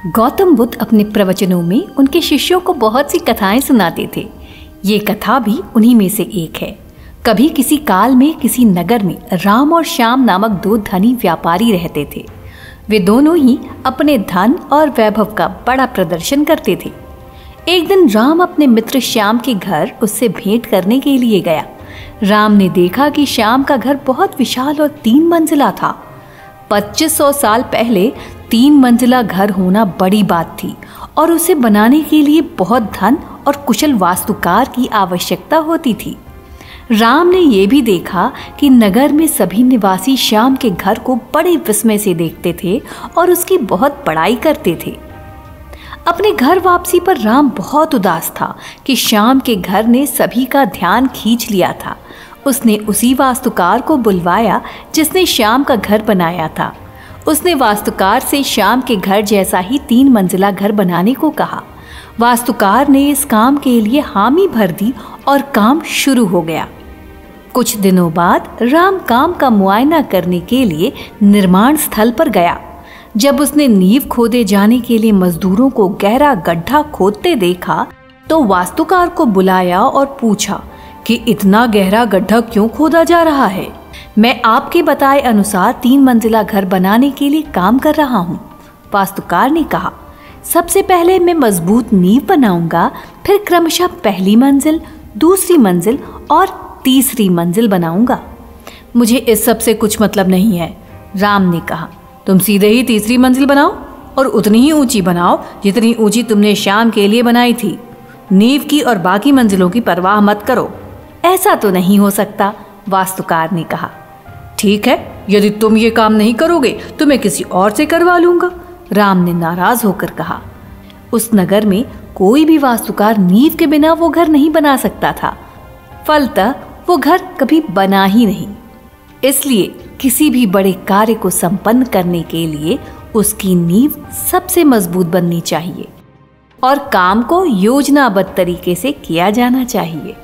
गौतम बुद्ध अपने प्रवचनों में उनके शिष्यों को बहुत सी कथाएं सुनाते थे। ये कथा भी उन्हीं में से एक है। कभी किसी काल में किसी नगर में राम और श्याम नामक दो धनी व्यापारी रहते थे। वे दोनों ही अपने धन और वैभव का बड़ा प्रदर्शन करते थे। एक दिन राम अपने मित्र श्याम के घर उससे भेंट करने के लिए गया। राम ने देखा कि श्याम का घर बहुत विशाल और 3 मंजिला था। 2500 साल पहले 3 मंजिला घर होना बड़ी बात थी और उसे बनाने के लिए बहुत धन और कुशल वास्तुकार की आवश्यकता होती थी। राम ने यह भी देखा कि नगर में सभी निवासी श्याम के घर को बड़े विस्मय से देखते थे और उसकी बहुत बड़ाई करते थे। अपने घर वापसी पर राम बहुत उदास था कि श्याम के घर ने सभी का ध्यान खींच लिया था। उसने उसी वास्तुकार को बुलवाया जिसने श्याम का घर बनाया था। उसने वास्तुकार से श्याम के घर जैसा ही 3 मंजिला घर बनाने को कहा। वास्तुकार ने इस काम के लिए हामी भर दी और काम शुरू हो गया। कुछ दिनों बाद राम काम का मुआयना करने के लिए निर्माण स्थल पर गया। जब उसने नींव खोदे जाने के लिए मजदूरों को गहरा गड्ढा खोदते देखा तो वास्तुकार को बुलाया और पूछा कि इतना गहरा गड्ढा क्यों खोदा जा रहा है। मैं आपके बताए अनुसार 3 मंजिला घर बनाने के लिए काम कर रहा हूँ। वास्तुकार ने कहा, सबसे पहले मैं मजबूत नींव बनाऊंगा, फिर क्रमशः पहली मंजिल, दूसरी मंजिल और तीसरी मंजिल बनाऊंगा। मुझे इस सब से कुछ मतलब नहीं है, राम ने कहा। तुम सीधे ही तीसरी मंजिल बनाओ और उतनी ही ऊंची बनाओ जितनी ऊंची तुमने श्याम के लिए बनाई थी। नींव की और बाकी मंजिलों की परवाह मत करो। ऐसा तो नहीं हो सकता, वास्तुकार ने कहा। ठीक है, यदि तुम ये काम नहीं करोगे तो मैं किसी और से करवा लूंगा, राम ने नाराज होकर कहा। उस नगर में कोई भी वास्तुकार नींव के बिना वो घर नहीं बना सकता था। फलतः वो घर कभी बना ही नहीं। इसलिए किसी भी बड़े कार्य को संपन्न करने के लिए उसकी नींव सबसे मजबूत बननी चाहिए और काम को योजनाबद्ध तरीके से किया जाना चाहिए।